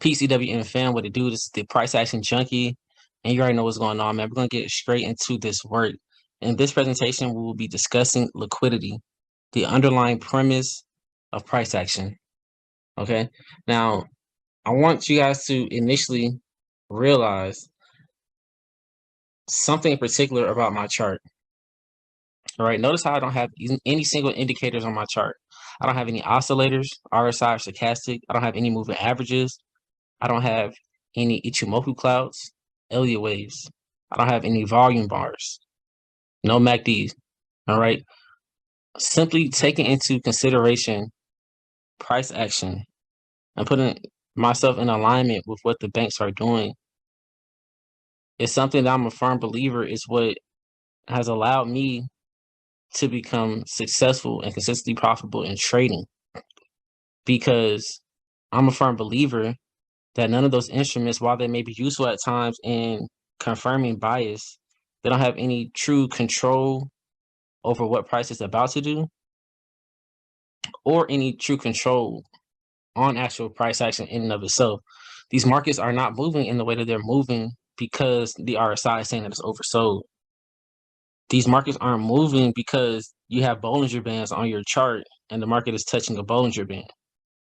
PCWM fan, what it do? This is the Price-Action Junky, and you already know what's going on, man. We're going to get straight into this work. In this presentation, we will be discussing liquidity, the underlying premise of price action. Okay, now I want you guys to initially realize something in particular about my chart. All right, notice how I don't have any single indicators on my chart. I don't have any oscillators, RSI, or stochastic. I don't have any moving averages. I don't have any Ichimoku clouds, Elliott waves. I don't have any volume bars, no MACDs. All right. Simply taking into consideration price action and putting myself in alignment with what the banks are doing is something that I'm a firm believer is what has allowed me to become successful and consistently profitable in trading, because I'm a firm believer that none of those instruments, while they may be useful at times in confirming bias, they don't have any true control over what price is about to do or any true control on actual price action in and of itself. These markets are not moving in the way that they're moving because the RSI is saying that it's oversold. These markets aren't moving because you have Bollinger Bands on your chart and the market is touching a Bollinger Band.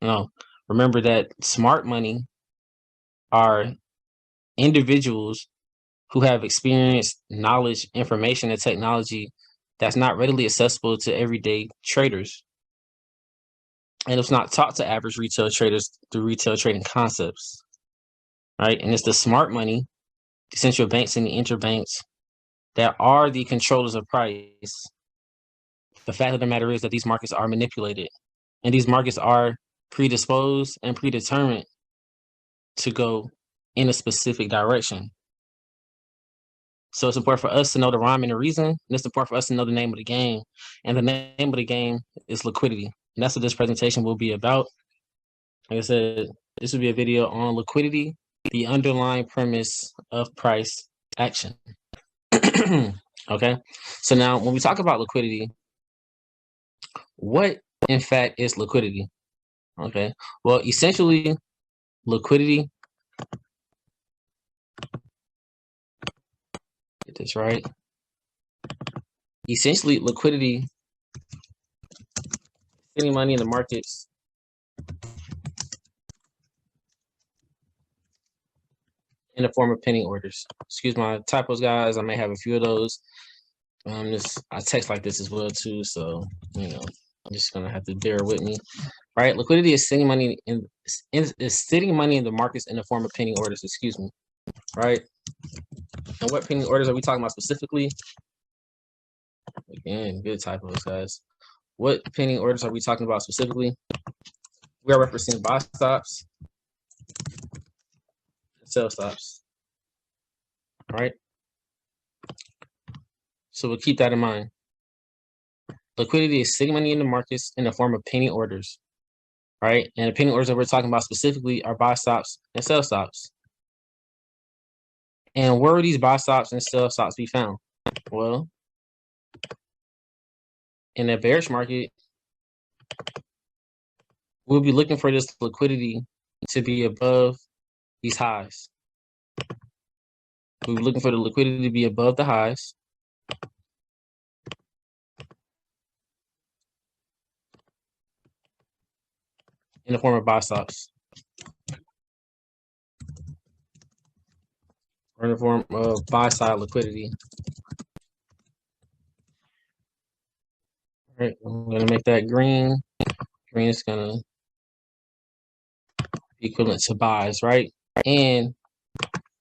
No, remember that smart money are individuals who have experience, knowledge, information, and technology that's not readily accessible to everyday traders. And it's not taught to average retail traders through retail trading concepts, right? And it's the smart money, the central banks and the interbanks that are the controllers of price. The fact of the matter is that these markets are manipulated, and these markets are predisposed and predetermined to go in a specific direction. So it's important for us to know the rhyme and the reason, and it's important for us to know the name of the game. And the name of the game is liquidity. And that's what this presentation will be about. Like I said, this will be a video on liquidity, the underlying premise of price action. Okay, so now when we talk about liquidity, what in fact is liquidity? Okay, well, essentially, liquidity, get this right. Essentially, liquidity, getting money in the markets in the form of pending orders. Excuse my typos, guys. I may have a few of those. I text like this as well too, so you know, I'm just gonna have to bear with me. Right, liquidity is sitting money sitting money in the markets in the form of pending orders. Excuse me. Right, and what pending orders are we talking about specifically? Again, good typos, guys. What pending orders are we talking about specifically? We are referencing buy stops, sell stops. All right. So we'll keep that in mind. Liquidity is sitting money in the markets in the form of pending orders, right? And the pending orders that we're talking about specifically are buy stops and sell stops. And where will these buy stops and sell stops be found? Well, in a bearish market, we'll be looking for this liquidity to be above these highs. We'll be looking for the liquidity to be above the highs. In the form of buy stops. Or in the form of buy side liquidity. All right, I'm gonna make that green. Green is gonna be equivalent to buys, right? And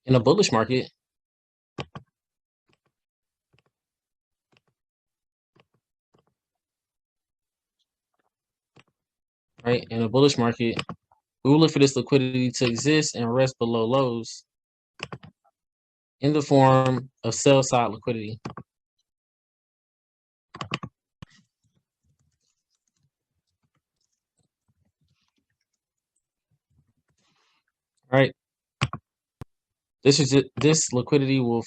in a bullish market, right? In a bullish market, we will look for this liquidity to exist and rest below lows in the form of sell side liquidity. Right? This liquidity will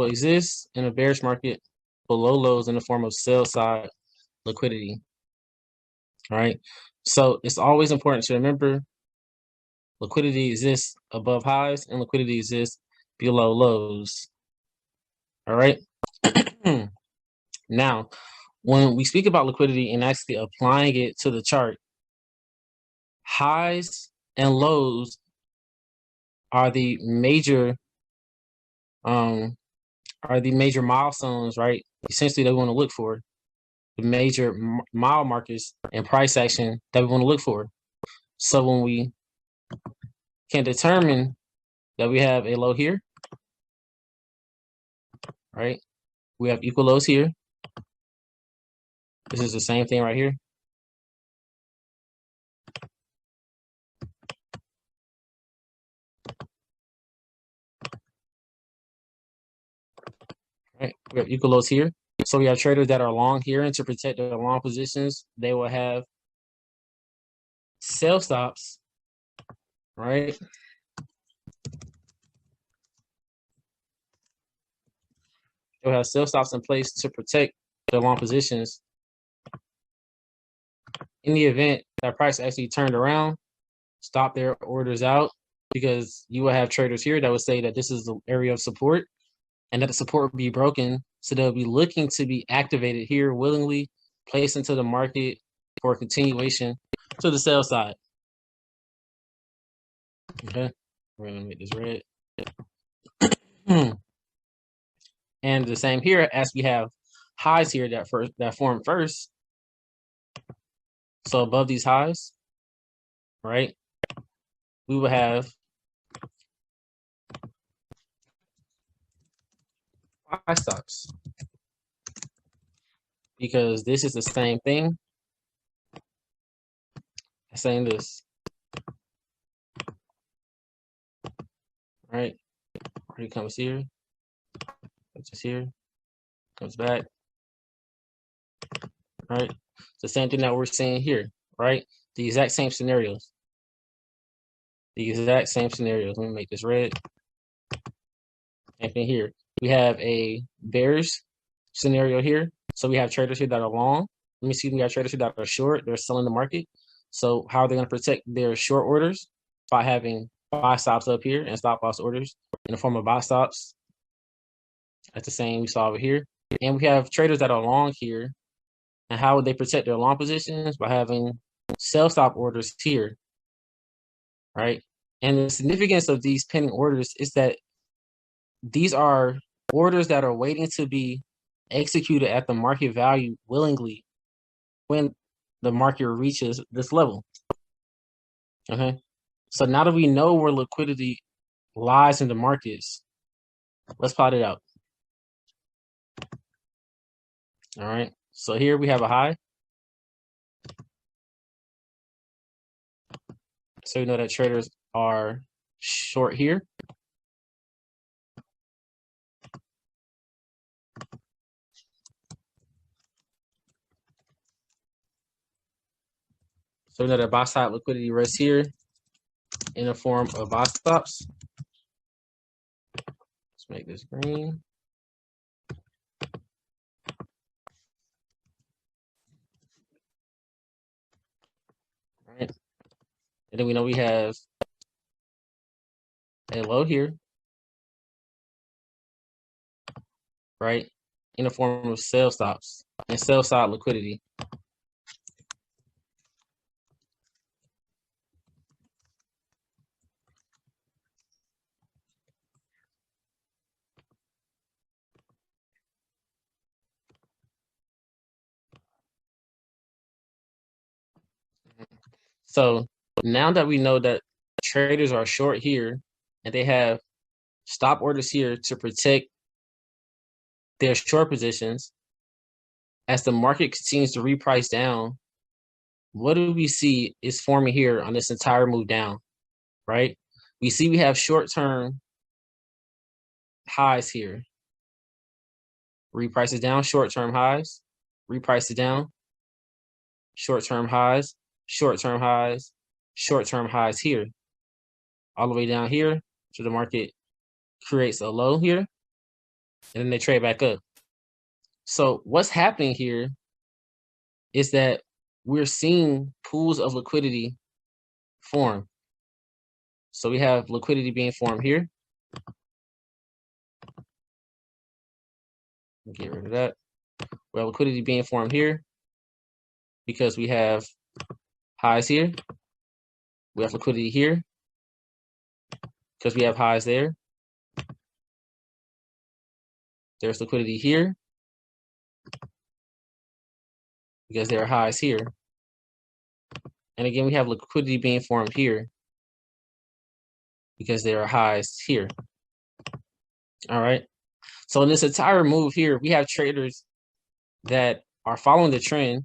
exist in a bearish market below lows in the form of sell side liquidity. Right? So it's always important to remember liquidity exists above highs and liquidity exists below lows. All right. Now, when we speak about liquidity and actually applying it to the chart, highs and lows are the major milestones, right? Essentially, that we want to look for the major mile markers and price action that we want to look for. So when we can determine that we have a low here, right? We have equal lows here. This is the same thing right here. Right? We have equal lows here. So we have traders that are long here, and to protect their long positions, they will have sell stops, right? They'll have sell stops in place to protect their long positions. In the event that price actually turned around, stop their orders out, because you will have traders here that would say that this is the area of support and that the support will be broken. So they'll be looking to be activated here, willingly placed into the market for continuation to the sell side. Okay, we're gonna make this red. And the same here, as we have highs here that form first. So above these highs, right, we will have buy stops, because this is the same thing as saying this, right? He comes here, comes here, comes back, right? It's the same thing that we're seeing here, right? The exact same scenarios. The exact same scenarios. Let me make this red. Same thing here. We have a bearish scenario here. So we have traders here that are long. Let me see, we have traders here that are short. They're selling the market. So how are they going to protect their short orders? By having buy stops up here and stop loss orders in the form of buy stops. That's the same we saw over here. And we have traders that are long here. And how would they protect their long positions? By having sell stop orders here, right? And the significance of these pending orders is that these are orders that are waiting to be executed at the market value willingly when the market reaches this level. Okay, so now that we know where liquidity lies in the markets, let's plot it out. All right, so here we have a high. So we know that traders are short here. So we know that buy side liquidity rests here in the form of buy stops. Let's make this green. All right. And then we know we have a low here, right, in the form of sell stops and sell side liquidity. So now that we know that traders are short here and they have stop orders here to protect their short positions, as the market continues to reprice down, what do we see is forming here on this entire move down, right? We see we have short-term highs here. Reprices down, short-term highs, reprices down, short-term highs, short-term highs, short-term highs here. All the way down here, so the market creates a low here, and then they trade back up. So what's happening here is that we're seeing pools of liquidity form. So we have liquidity being formed here. Get rid of that. We have liquidity being formed here because we have highs here. We have liquidity here because we have highs there. There's liquidity here because there are highs here. And again, we have liquidity being formed here because there are highs here. All right. So in this entire move here, we have traders that are following the trend.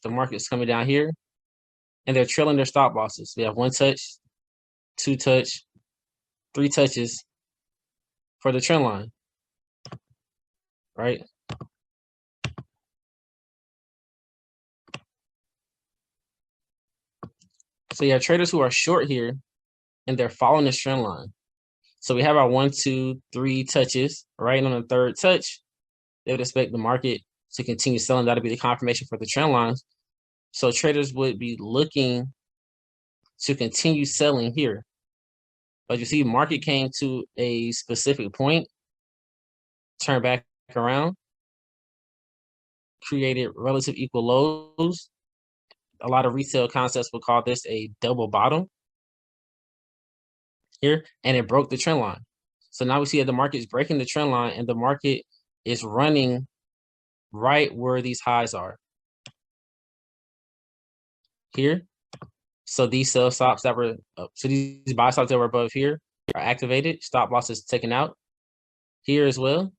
The market's coming down here, and they're trailing their stop losses. We have 1 touch, 2 touch, 3 touches for the trend line, right? So you have traders who are short here, and they're following this trend line. So we have our 1, 2, 3 touches, right? And on the third touch, they would expect the market to continue selling. That'll be the confirmation for the trend lines. So traders would be looking to continue selling here. But you see, market came to a specific point, turned back around, created relative equal lows. A lot of retail concepts would call this a double bottom here, and it broke the trend line. So now we see that the market is breaking the trend line, and the market is running right where these highs are here. So these sell stops that were so these buy stops that were above here are activated. Stop losses taken out here as well.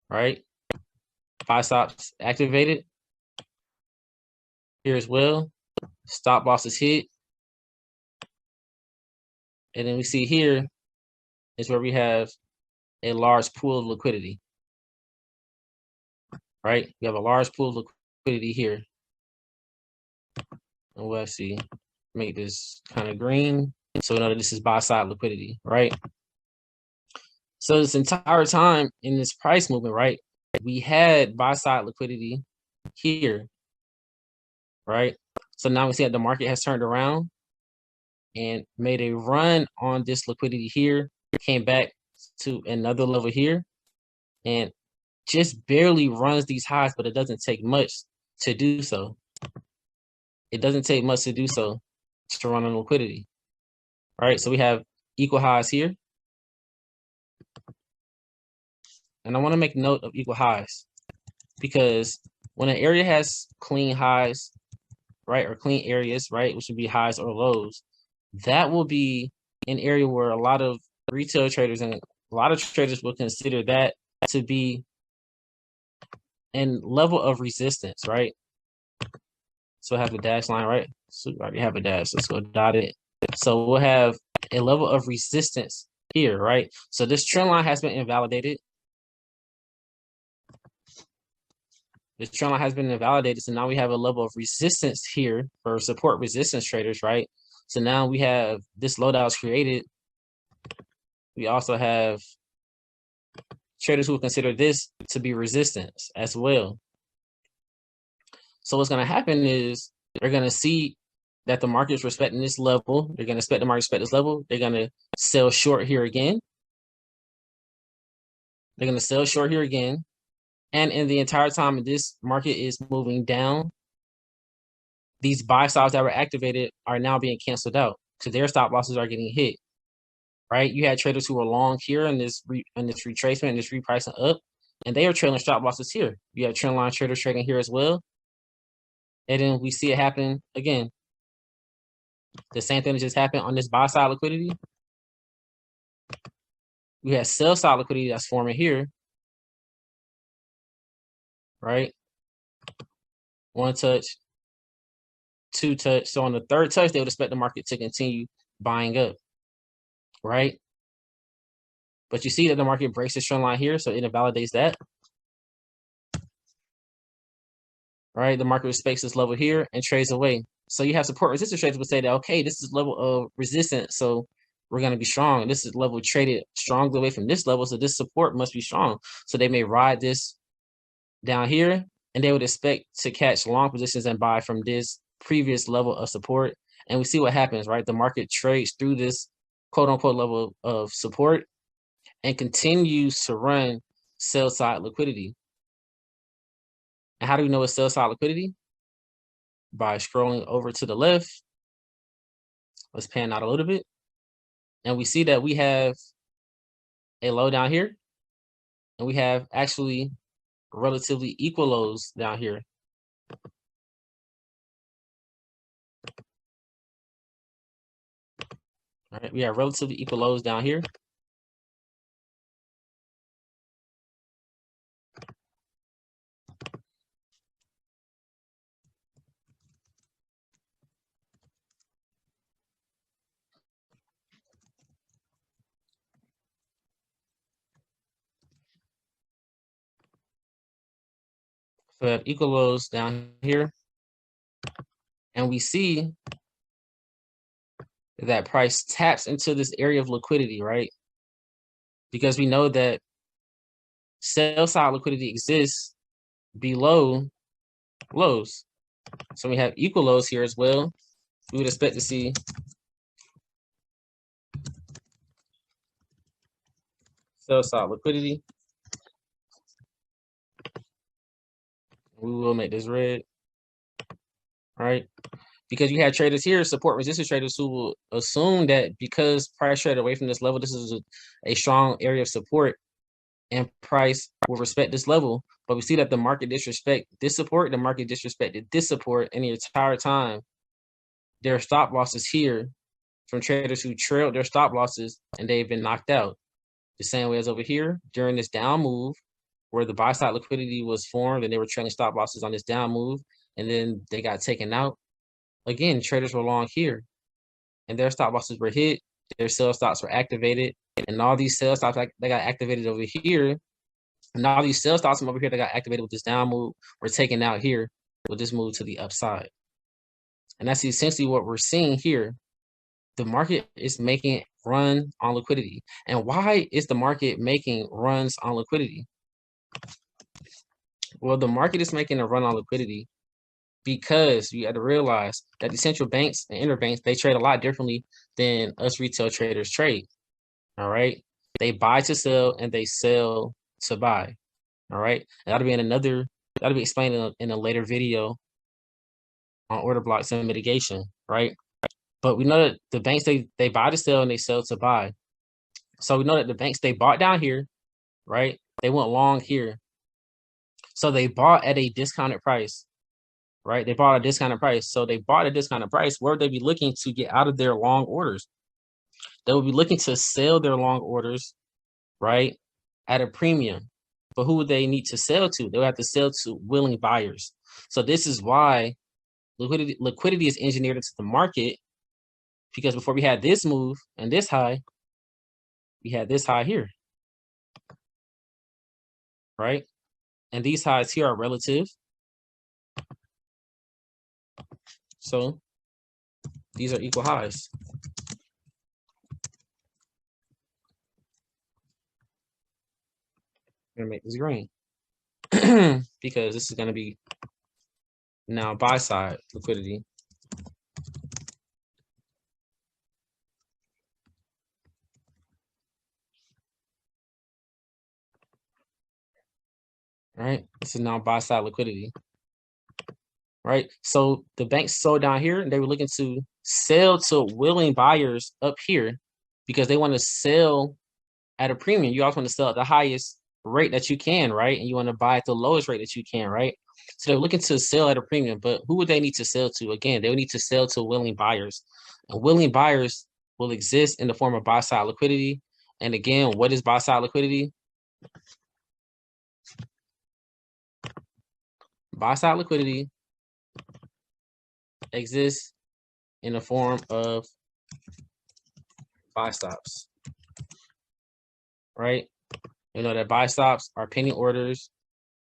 Right? Buy stops activated here as well. Stop losses hit. And then we see here is where we have a large pool of liquidity. Right? We have a large pool of liquidity here. And we'll actually make this kind of green so we know that this is buy side liquidity, right? So this entire time in this price movement, right, we had buy side liquidity here, right? So now we see that the market has turned around and made a run on this liquidity here, came back to another level here, and just barely runs these highs, but it doesn't take much to do so. It doesn't take much to do so to run on liquidity. All right, so we have equal highs here. And I want to make note of equal highs because when an area has clean highs, right, or clean areas, right, which would be highs or lows, that will be an area where a lot of retail traders and a lot of traders will consider that to be an level of resistance, right? So I have a dash line, right? So we already have a dash. Let's go dot it. So we'll have a level of resistance here, right? So this trend line has been invalidated. This trend line has been invalidated. So now we have a level of resistance here for support resistance traders, right? So now we have this low that was created. We also have traders who will consider this to be resistance as well. So what's going to happen is they're going to see that the market is respecting this level. They're going to expect the market to respect this level. They're going to sell short here again. They're going to sell short here again. And in the entire time this market is moving down, these buy stops that were activated are now being canceled out. So their stop losses are getting hit. Right? You had traders who were long here in this retracement and this repricing up, and they are trailing stop losses here. You have trend line traders trading here as well. And then we see it happen again. The same thing that just happened on this buy side liquidity. We have sell side liquidity that's forming here. Right? 1 touch, 2 touch. So on the third touch, they would expect the market to continue buying up. Right? But you see that the market breaks this trend line here, so it invalidates that. Right? The market respects this level here and trades away. So you have support resistance traders would say that, okay, this is level of resistance, so we're going to be strong. This is level traded strongly away from this level, so this support must be strong. So they may ride this down here, and they would expect to catch long positions and buy from this previous level of support, and we see what happens, right? The market trades through this quote unquote level of support and continues to run sell side liquidity. And how do we know it's sell side liquidity? By scrolling over to the left. Let's pan out a little bit. And we see that we have a low down here, and we have actually relatively equal lows down here. All right, we have relatively equal lows down here. So we have equal lows down here. And we see that price taps into this area of liquidity, right? Because we know that sell side liquidity exists below lows. So we have equal lows here as well. We would expect to see sell side liquidity. We will make this red, right? Because you have traders here, support resistance traders, who will assume that because price traded away from this level, this is a strong area of support, and price will respect this level. But we see that the market disrespect this support, the market disrespected this support, and the entire time there are stop losses here from traders who trailed their stop losses and they've been knocked out. The same way as over here during this down move, where the buy side liquidity was formed and they were trailing stop losses on this down move, and then they got taken out. Again, traders were long here, and their stop losses were hit, their sell stops were activated, and all these sell stops that got activated over here, and all these sell stops from over here that got activated with this down move were taken out here with this move to the upside. And that's essentially what we're seeing here. The market is making run on liquidity. And why is the market making runs on liquidity? Well, the market is making a run on liquidity because you have to realize that the central banks and interbanks, they trade a lot differently than us retail traders trade. All right. They buy to sell and they sell to buy. All right. And that'll be explained in a later video on order blocks and mitigation. Right. But we know that the banks, they buy to sell and they sell to buy. So we know that the banks, they bought down here, right? They went long here. So they bought at a discounted price, right? They bought a discounted price. So they bought a discounted price. Where would they be looking to get out of their long orders? They would be looking to sell their long orders, right, at a premium. But who would they need to sell to? They would have to sell to willing buyers. So this is why liquidity is engineered into the market, because before we had this move and this high, we had this high here, right? And these highs here are relative. So these are equal highs. I'm gonna make this green because this is gonna be now buy side liquidity. Right, this is now buy side liquidity. Right, so the banks sold down here and they were looking to sell to willing buyers up here because they want to sell at a premium. You also want to sell at the highest rate that you can, right? And you want to buy at the lowest rate that you can, right? So they're looking to sell at a premium, but who would they need to sell to? Again, they would need to sell to willing buyers. And willing buyers will exist in the form of buy side liquidity. And again, what is buy side liquidity? Buy side liquidity exists in the form of buy stops, right? You know that buy stops are pending orders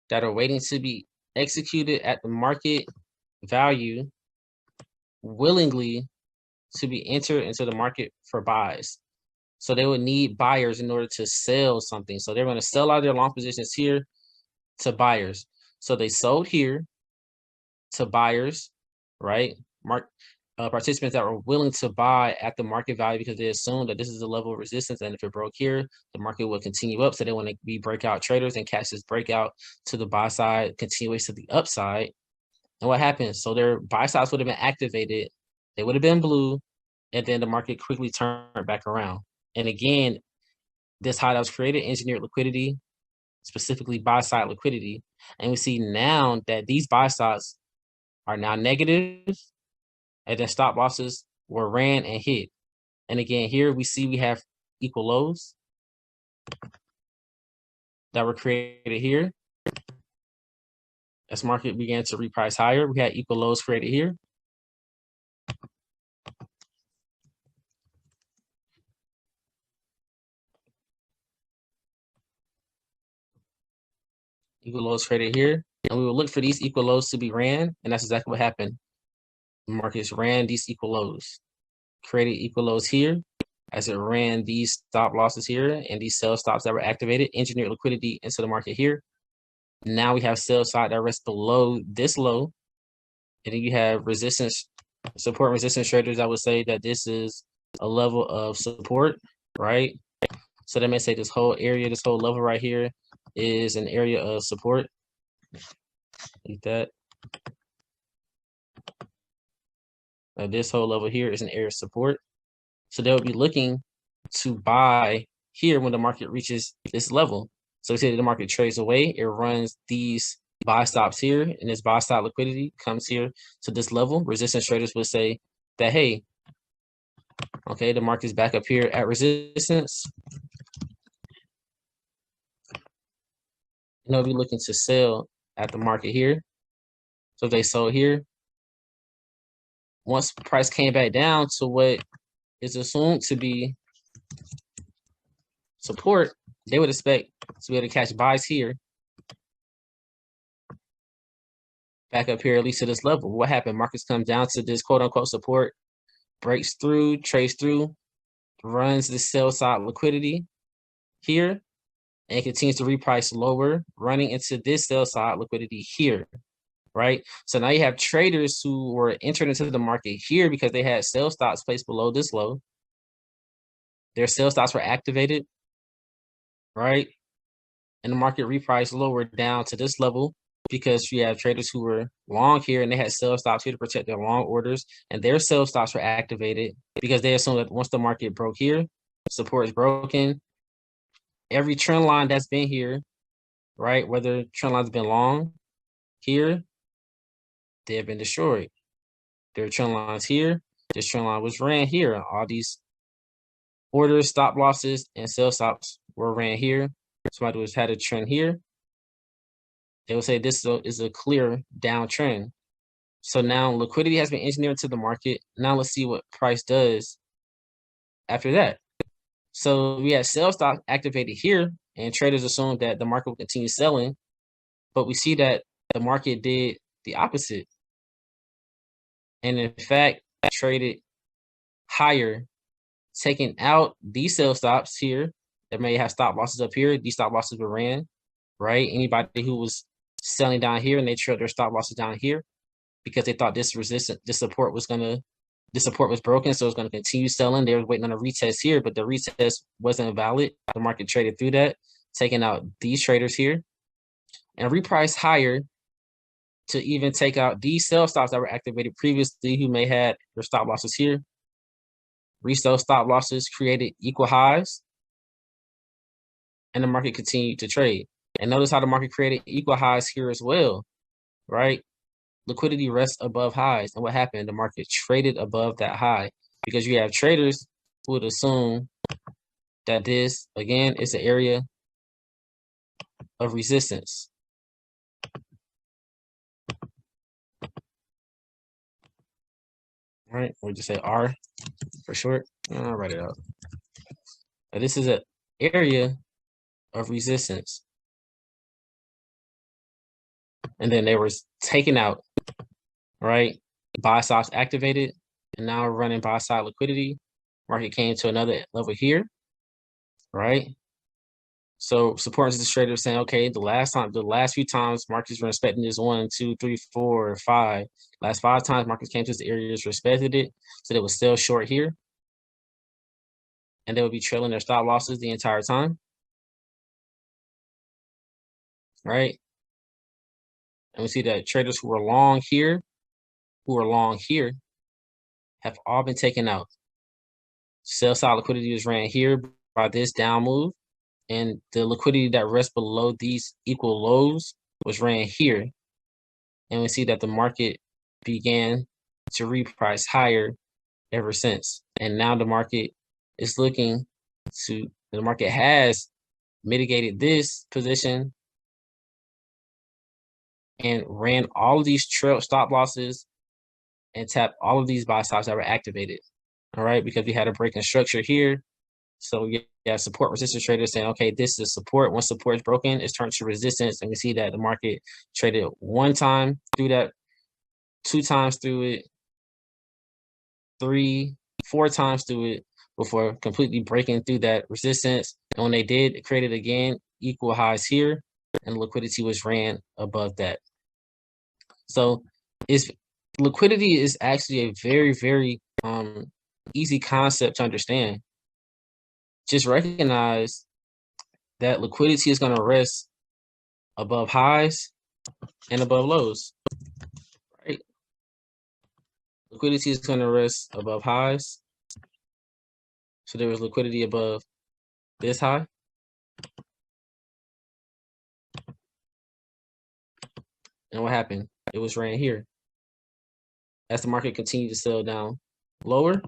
that are waiting to be executed at the market value, willingly to be entered into the market for buys. So they would need buyers in order to sell something. So they're going to sell out their long positions here to buyers. So they sold here to buyers, right? participants that were willing to buy at the market value because they assumed that this is the level of resistance, and if it broke here, the market will continue up. So they want to be breakout traders and catch this breakout to the buy side, continuation to the upside. And what happens? So their buy sides would have been activated. They would have been blue, and then the market quickly turned back around. And again, this high that was created, engineered liquidity, specifically buy side liquidity. And we see now that these buy sides are now negative, and then stop losses were ran and hit. And again, here we see we have equal lows that were created here. As market began to reprice higher, we had equal lows created here. Equal lows created here. And we will look for these equal lows to be ran, and that's exactly what happened. The markets ran these equal lows, created equal lows here, as it ran these stop losses here and these sell stops that were activated, engineered liquidity into the market here. Now we have sell side that rests below this low. And then you have resistance, support and resistance traders. I would say that this is a level of support, right? So that may say this whole area, this whole level right here is an area of support. Like that. This whole level here is an area of support. So they'll be looking to buy here when the market reaches this level. So we say the market trades away, it runs these buy stops here, and this buy stop liquidity comes here to this level. Resistance traders would say that, hey, okay, the market's back up here at resistance. And they'll be looking to sell at the market here. So if they sold here, once price came back down to what is assumed to be support, they would expect to be able to catch buys here, back up here, at least to this level. What happened? Markets come down to this quote unquote support, breaks through, trades through, runs the sell side liquidity here, and continues to reprice lower, running into this sell side liquidity here, right? So now you have traders who were entered into the market here because they had sell stops placed below this low. Their sell stops were activated, right? And the market repriced lower down to this level because you have traders who were long here and they had sell stops here to protect their long orders, and their sell stops were activated because they assumed that once the market broke here, support is broken. Every trend line that's been here, right, whether trend lines have been long here, they have been destroyed. There are trend lines here. This trend line was ran here. All these orders, stop losses, and sell stops were ran here. Somebody was had a trend here. They will say this is a clear downtrend. So now liquidity has been engineered to the market. Now let's see what price does after that. So we had sell stops activated here, and traders assumed that the market will continue selling, but we see that the market did the opposite. And in fact, traded higher, taking out these sell stops here that may have stop losses up here. These stop losses were ran, right? Anybody who was selling down here and they trailed their stop losses down here because they thought this support was broken, so it's going to continue selling. They were waiting on a retest here, but the retest wasn't valid. The market traded through that, taking out these traders here, and repriced higher to even take out these sell stops that were activated previously, who may had their stop losses here. Resell stop losses created equal highs, and the market continued to trade. And notice how the market created equal highs here as well, right? Liquidity rests above highs. And what happened? The market traded above that high because you have traders who would assume that this, again, is an area of resistance. All right, we'll just say R for short. I'll write it out. Now, this is an area of resistance. And then they were taken out, right? Buy stocks activated, and now we're running buy side liquidity. Market came to another level here, right? So support and resistance traders saying, okay, the last few times markets were respecting this 1, 2, 3, 4, 5. Last 5 times markets came to this area, respected it, so they would sell short here, and they would be trailing their stop losses the entire time, right? And we see that traders who were long here, have all been taken out. Sell side liquidity was ran here by this down move, and the liquidity that rests below these equal lows was ran here. And we see that the market began to reprice higher ever since. And now the market is looking to, the market has mitigated this position and ran all of these trail stop losses and tapped all of these buy stops that were activated. All right, because we had a break in structure here. So we have support resistance traders saying, okay, this is support. Once support is broken, it's turned to resistance. And we see that the market traded 1 time through that, 2 times through it, 3, 4 times through it before completely breaking through that resistance. And when they did, it created again equal highs here, and liquidity was ran above that. So liquidity is actually a very, very easy concept to understand. Just recognize that liquidity is going to rest above highs and above lows, right? Liquidity is going to rest above highs. So there was liquidity above this high. And what happened? It was ran here. As the market continued to sell down lower,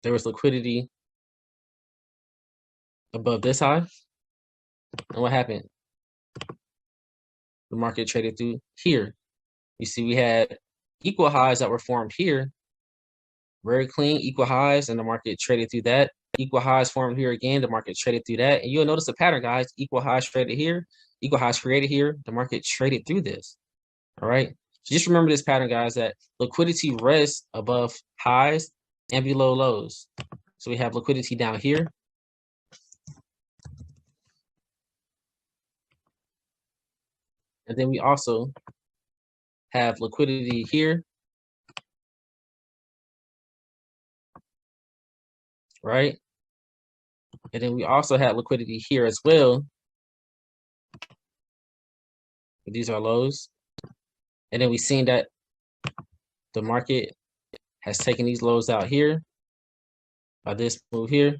there was liquidity above this high. And what happened? The market traded through here. You see, we had equal highs that were formed here. Very clean, equal highs, and the market traded through that. Equal highs formed here again, the market traded through that. And you'll notice the pattern, guys. Equal highs traded here, equal highs created here. The market traded through this. All right. So just remember this pattern, guys, that liquidity rests above highs and below lows. So we have liquidity down here. And then we also have liquidity here. Right? And then we also have liquidity here as well. These are lows. And then we've seen that the market has taken these lows out here by this move here.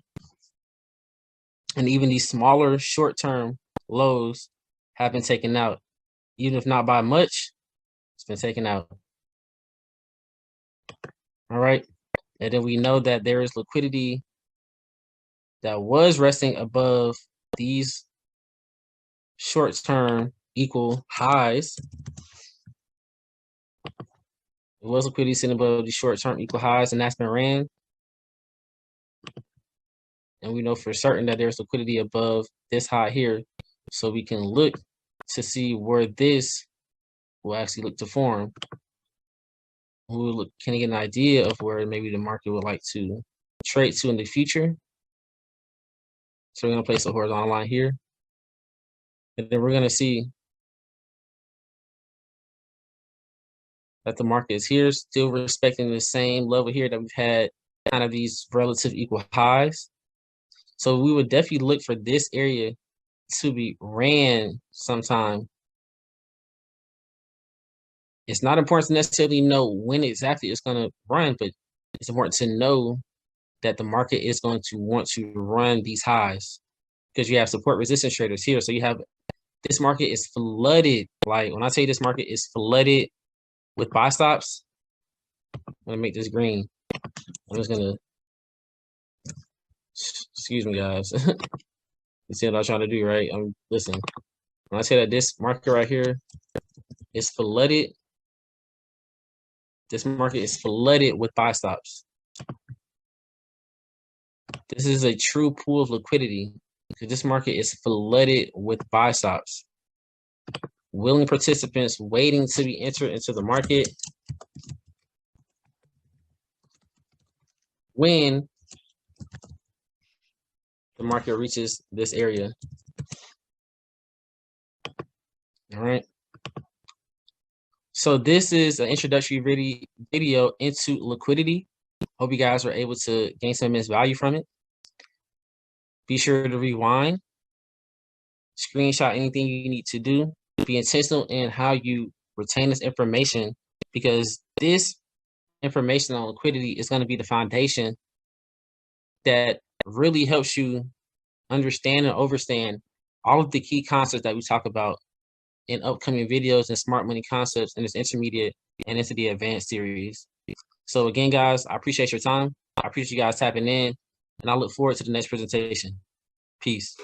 And even these smaller short-term lows have been taken out. Even if not by much, it's been taken out. All right. And then we know that there is liquidity that was resting above these short-term equal highs. It was liquidity sitting above the short-term equal highs, and that's been ran. And we know for certain that there's liquidity above this high here. So we can look to see where this will actually look to form. We'll look, can get an idea of where maybe the market would like to trade to in the future. So we're going to place a horizontal line here. And then we're going to see that the market is here, still respecting the same level here that we've had kind of these relative equal highs. So we would definitely look for this area to be ran sometime. It's not important to necessarily know when exactly it's going to run, but it's important to know that the market is going to want to run these highs because you have support resistance traders here. So you have this market is flooded. Like when I say this market is flooded with buy stops, I'm going to make this green. I'm just going to, excuse me, guys. You see what I'm trying to do, right? Listen, when I say that this market right here is flooded, this market is flooded with buy stops. This is a true pool of liquidity because this market is flooded with buy stops. Willing participants waiting to be entered into the market when the market reaches this area. All right. So this is an introductory video into liquidity. Hope you guys were able to gain some immense value from it. Be sure to rewind, screenshot anything you need to do. Be intentional in how you retain this information, because this information on liquidity is going to be the foundation that really helps you understand and overstand all of the key concepts that we talk about in upcoming videos and smart money concepts in this intermediate and into the advanced series. So again, guys, I appreciate your time. I appreciate you guys tapping in, and I look forward to the next presentation. Peace.